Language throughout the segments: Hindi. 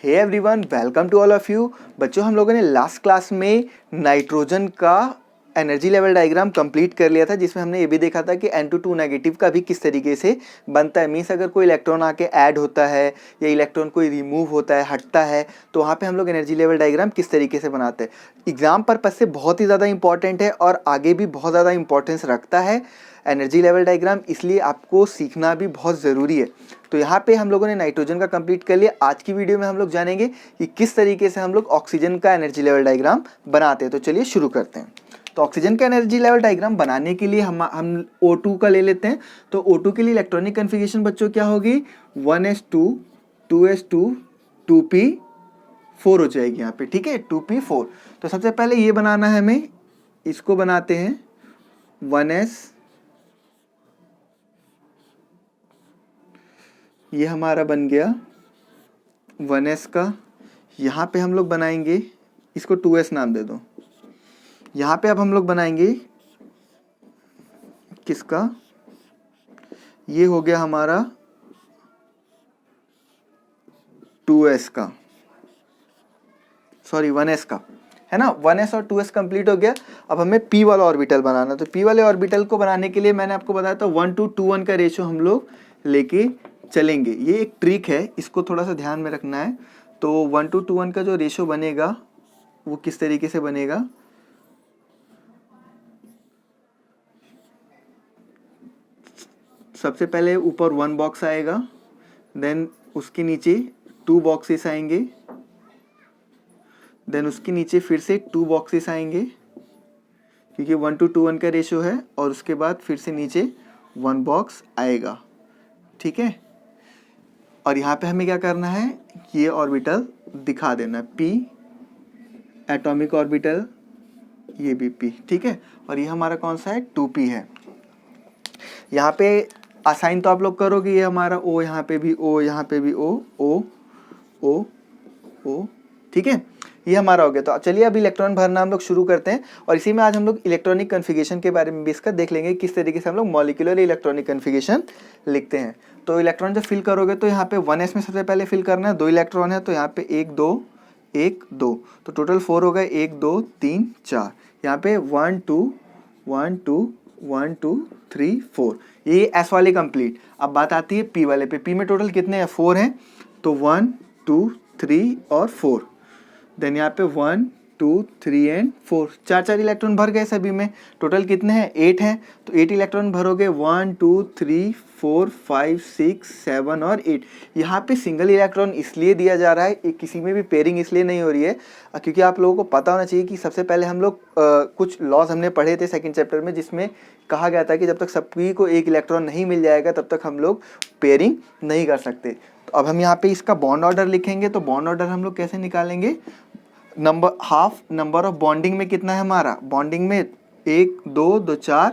Hey everyone, welcome to all of you. बच्चों, हम लोगों ने लास्ट क्लास में नाइट्रोजन का एनर्जी लेवल डायग्राम कंप्लीट कर लिया था, जिसमें हमने ये भी देखा था कि N2 नेगेटिव का भी किस तरीके से बनता है। मीन्स अगर कोई इलेक्ट्रॉन आके ऐड होता है या इलेक्ट्रॉन कोई रिमूव होता है, हटता है, तो वहाँ पे हम लोग एनर्जी लेवल डायग्राम किस तरीके से बनाते हैं। एग्जाम पर्पज से बहुत ही ज़्यादा इंपॉर्टेंट है और आगे भी बहुत ज़्यादा इंपॉर्टेंस रखता है एनर्जी लेवल डायग्राम, इसलिए आपको सीखना भी बहुत ज़रूरी है। तो यहाँ पे हम लोगों ने नाइट्रोजन का कंप्लीट कर लिया। आज की वीडियो में हम लोग जानेंगे कि किस तरीके से हम लोग ऑक्सीजन का एनर्जी लेवल डायग्राम बनाते हैं। तो चलिए शुरू करते हैं। तो ऑक्सीजन का एनर्जी लेवल डायग्राम बनाने के लिए हम O2 का ले लेते हैं। तो O2 के लिए इलेक्ट्रॉनिक कन्फिगरेशन बच्चों क्या होगी, 1s2 2s2 2p4 हो जाएगी यहाँ पे, ठीक है, 2p4। तो सबसे पहले ये बनाना है हमें, इसको बनाते हैं 1s, ये हमारा बन गया 1s का। यहाँ पे हम लोग बनाएंगे, इसको 2s नाम दे दो। यहाँ पे अब हम लोग बनाएंगे किसका, ये हो गया हमारा 2s का, सॉरी 1s का, है ना। 1s और 2s कंप्लीट हो गया। अब हमें p वाला ऑर्बिटल बनाना। तो p वाले ऑर्बिटल को बनाने के लिए मैंने आपको बताया था 1:2:1 का रेशियो हम लोग लेके चलेंगे। ये एक ट्रिक है, इसको थोड़ा सा ध्यान में रखना है। तो 1:2:1 का जो रेशियो बनेगा वो किस तरीके से बनेगा, सबसे पहले ऊपर 1 बॉक्स आएगा, देन उसके नीचे 2 बॉक्सेस आएंगे, देन उसके नीचे फिर से 2 बॉक्सेस आएंगे, क्योंकि 1:2:1 का रेशियो है, और उसके बाद फिर से नीचे 1 बॉक्स आएगा, ठीक है। और यहाँ पे हमें क्या करना है, ये ऑर्बिटल दिखा देना, p एटॉमिक ऑर्बिटल, ये भी p, ठीक है। और ये हमारा कौन सा है, 2p है। यहाँ पे असाइन तो आप लोग करोगे, ये हमारा O, यहाँ पे भी O, यहाँ पे भी O, O O O, ठीक है, ये हमारा हो गया। तो चलिए अब इलेक्ट्रॉन भरना हम लोग शुरू करते हैं, और इसी में आज हम लोग इलेक्ट्रॉनिक कन्फिगरेशन के बारे में भी इसका देख लेंगे, किस तरीके से हम लोग मॉलिक्यूलर इलेक्ट्रॉनिक कन्फिगरेशन लिखते हैं। तो इलेक्ट्रॉन जब फिल करोगे तो यहाँ पे 1s में सबसे पहले फिल करना है, 2 इलेक्ट्रॉन है, तो यहाँ पे 1 2 1 2, तो टोटल 4 हो गए, 1 2 3 4। यहाँ पे 1 2 1 2 1 2 3 4, ये S वाले कंप्लीट। अब बात आती है P वाले पे। P में टोटल कितने हैं, 4 हैं, तो 1 2 3 और 4। देन यहाँ पे 1 2 3 एंड 4, 4 इलेक्ट्रॉन भर गए सभी में। टोटल कितने हैं, 8 हैं, तो 8 इलेक्ट्रॉन भरोगे, 1 2 3 4 5 6 7 और 8। यहाँ पे सिंगल इलेक्ट्रॉन इसलिए दिया जा रहा है, किसी में भी पेयरिंग इसलिए नहीं हो रही है, क्योंकि आप लोगों को पता होना चाहिए कि सबसे पहले हम लोग कुछ लॉज हमने पढ़े थे सेकंड चैप्टर में, जिसमें कहा गया था कि जब तक सभी को एक इलेक्ट्रॉन नहीं मिल जाएगा तब तक हम लोग पेयरिंग नहीं कर सकते। तो अब हम यहाँ पे इसका बॉन्ड ऑर्डर लिखेंगे। तो बॉन्ड ऑर्डर हम लोग कैसे निकालेंगे, number half number of bonding में कितना है हमारा, बॉन्डिंग में 1 2 2 4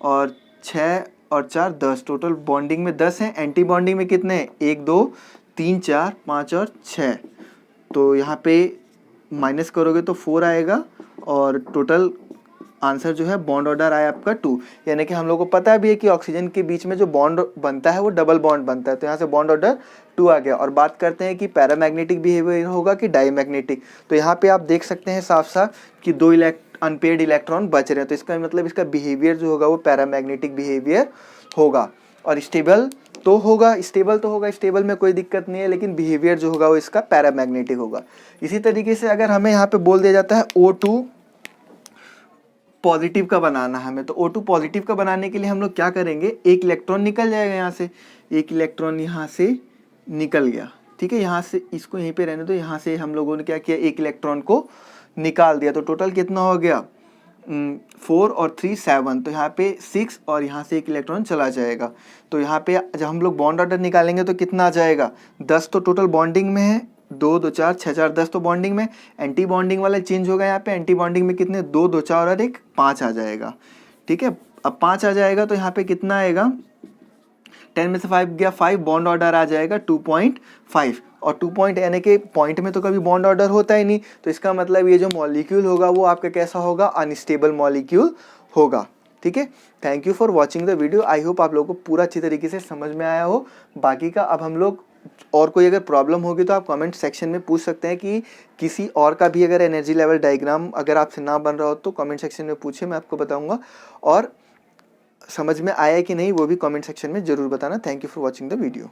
और 6 और 4 10, टोटल बॉन्डिंग में 10 है। एंटी बॉन्डिंग में कितने हैं, 1 2 3 4 5 और 6। तो यहाँ पे माइनस करोगे तो 4 आएगा, और टोटल आंसर जो है बॉन्ड ऑर्डर आया आपका 2। यानी कि हम लोग को पता भी है कि ऑक्सीजन के बीच में जो बॉन्ड बनता है वो डबल बॉन्ड बनता है, तो यहाँ से बॉन्ड ऑर्डर 2 आ गया। और बात करते हैं कि पैरामैग्नेटिक बिहेवियर होगा कि डाईमैग्नेटिक। तो यहाँ पे आप देख सकते हैं साफ साफ कि 2 अनपेयर्ड इलेक्ट्रॉन बच रहे हैं, तो इसका मतलब इसका बिहेवियर जो होगा वो पैरामैग्नेटिक बिहेवियर होगा। और स्टेबल तो होगा, स्टेबल में कोई दिक्कत नहीं है, लेकिन बिहेवियर जो होगा वो इसका पैरामैग्नेटिक होगा। इसी तरीके से अगर हमें यहाँ पे बोल दिया जाता है O2 पॉजिटिव का बनाना है हमें, तो O2 पॉजिटिव का बनाने के लिए हम लोग क्या करेंगे, एक इलेक्ट्रॉन निकल जाएगा यहाँ से, एक इलेक्ट्रॉन यहाँ से निकल गया, ठीक है। यहाँ से इसको यहीं पे रहने दो, यहाँ से हम लोगों ने क्या किया, एक इलेक्ट्रॉन को निकाल दिया। तो टोटल कितना हो गया, 4 और 3 7, तो यहाँ पे 6 और यहाँ से एक इलेक्ट्रॉन चला जाएगा। तो यहाँ पे जब हम लोग बॉन्ड ऑर्डर निकालेंगे तो कितना आ जाएगा, 10 तो टोटल बॉन्डिंग में है, 2 2 4 6 4 10 तो बॉन्डिंग में। एंटी बॉन्डिंग वाला चेंज होगा, यहाँ पे एंटी बॉन्डिंग में कितने, 2 2 4 और 1 5 आ जाएगा, ठीक है। अब 5 आ जाएगा तो यहाँ पे कितना आएगा, 10 में से 5 गया 5, बॉन्ड ऑर्डर आ जाएगा 2.5। और 2 पॉइंट यानी कि पॉइंट में तो कभी बॉन्ड ऑर्डर होता ही नहीं, तो इसका मतलब ये जो मॉलिक्यूल होगा वो आपका कैसा होगा, अनस्टेबल मॉलिक्यूल होगा, ठीक है। Thank you for watching the video. I hope आप लोगों को पूरा अच्छी तरीके से समझ में आया हो। बाकी का अब हम लोग और कोई अगर प्रॉब्लम होगी तो आप कमेंट सेक्शन में पूछ सकते हैं कि किसी और का भी अगर एनर्जी लेवल डायग्राम अगर आपसे ना बन रहा हो तो कमेंट सेक्शन में पूछिए, मैं आपको बताऊंगा। और समझ में आया कि नहीं वो भी कमेंट सेक्शन में ज़रूर बताना। Thank you for watching the video.